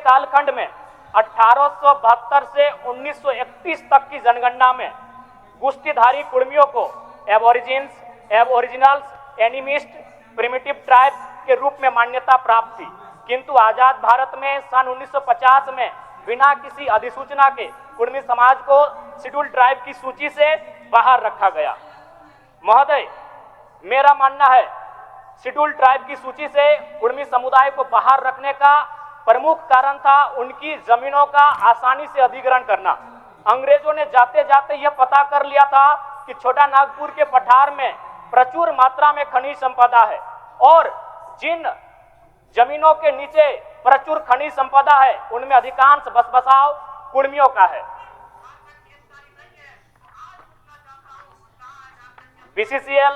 कालखंड में 1872 से 1931 तक की जनगणना में गुष्टीधारी कुर्मियों को Aborigines, Aboriginals, animist, primitive tribe के रूप में मान्यता प्राप्त थी, किंतु आजाद भारत में सन 1950 में बिना किसी अधिसूचना के कुर्मी समाज को शेड्यूल ट्राइब की सूची से बाहर रखा गया। महोदय, मेरा मानना है शेड्यूल ट्राइब की सूची से कुर्मी समुदाय को बाहर रखने का प्रमुख कारण था उनकी जमीनों का आसानी से अधिग्रहण करना। अंग्रेजों ने जाते जाते यह पता कर लिया था कि छोटा नागपुर के पठार में प्रचुर मात्रा में खनिज संपदा है और जिन जमीनों के नीचे प्रचुर खनिज संपदा है उनमें अधिकांश बसबसाव कुर्मियों का है। बीसीसीएल,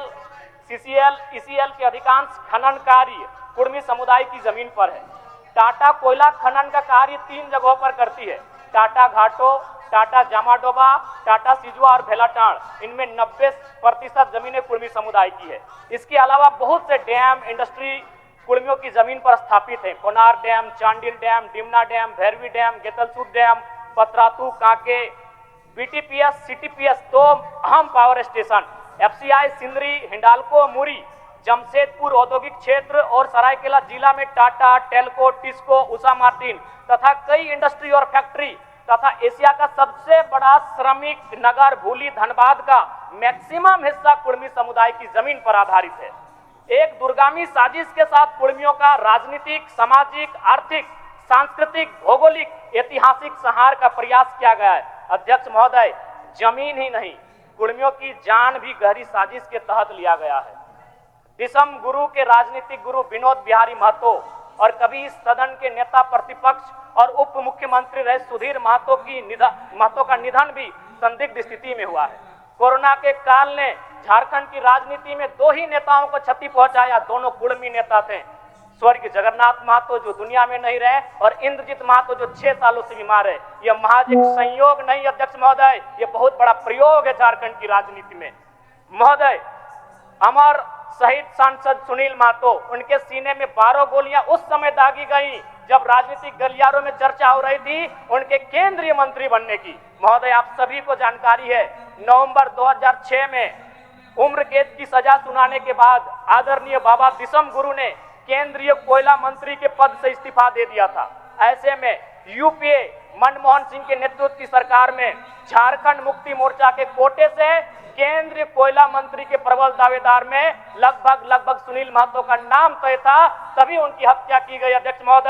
सीसीएल, ईसीएल के अधिकांश खनन कार्य कुर्मी समुदाय की जमीन पर है। टाटा कोयला खनन का कार्य 3 जगहों पर करती है, टाटा घाटो, टाटा जामाडोबा, टाटा सिजुआ और भेलाटाड़। इनमें 90% जमीनें कुर्मी समुदाय की है। इसके अलावा बहुत से डैम, इंडस्ट्री कुर्मियों की जमीन पर स्थापित है। Konar dam, Chandil dam, Dimna dam, Bhairavi dam, Getalsud dam, Patratu, Kanke, BTPS, CTPS 2 अहम power station, FCI Sindri, Hindalco, Muri, Jamshedpur औद्योगिक क्षेत्र और सरायकेला जिला में टाटा, टेल्को, टिस्को, उषा मार्टिन तथा कई इंडस्ट्री और फैक्ट्री तथा एशिया का सबसे बड़ा श्रमिक नगर भूली धनबाद का मैक्सिमम हिस्सा कुर्मी समुदाय की जमीन पर आधारित है। एक दूरगामी साजिश के साथ कुर्मियों का राजनीतिक, सामाजिक, आर्थिक, सांस्कृतिक, भौगोलिक, ऐतिहासिक संहार का प्रयास किया गया है। अध्यक्ष महोदय, जमीन ही नहीं, कुर्मियों की जान भी गहरी साजिश के तहत लिया गया है। दिसम गुरु के राजनीतिक गुरु विनोद बिहारी महतो और कभी इस सदन के नेता प्रतिपक्ष और उप मुख्यमंत्री रहे सुधीर महतो का निधन भी संदिग्ध स्थिति में हुआ है। कोरोना के काल ने झारखंड की राजनीति में 2 ही नेताओं को क्षति पहुंचाया, दोनों कुर्मी नेता थे, स्वर्गीय जगन्नाथ महतो जो दुनिया में नहीं रहे और इंद्रजीत महतो जो 6 सालों से बीमार है। यह महज एक संयोग नहीं अध्यक्ष महोदय, यह बहुत बड़ा प्रयोग है झारखंड की राजनीति में। महोदय, अमर शहीद सांसद सुनील महतो, उनके सीने में 12 गोलियां उस समय दागी गई जब राजनीतिक गलियारों में चर्चा हो रही थी उनके केंद्रीय मंत्री बनने की। महोदय, आप सभी को जानकारी है, नवंबर 2006 में उम्र कैद की सजा सुनाने के बाद आदरणीय बाबा दिसम गुरु ने केंद्रीय कोयला मंत्री के पद से इस्तीफा दे दिया था। ऐसे में यूपीए मनमोहन सिंह के नेतृत्व की सरकार में झारखंड मुक्ति मोर्चा के कोटे से केंद्रीय कोयला मंत्री के प्रबल दावेदार में लगभग सुनील महतो का नाम तय था, तभी उनकी हत्या की गई। अध्यक्ष महोदय,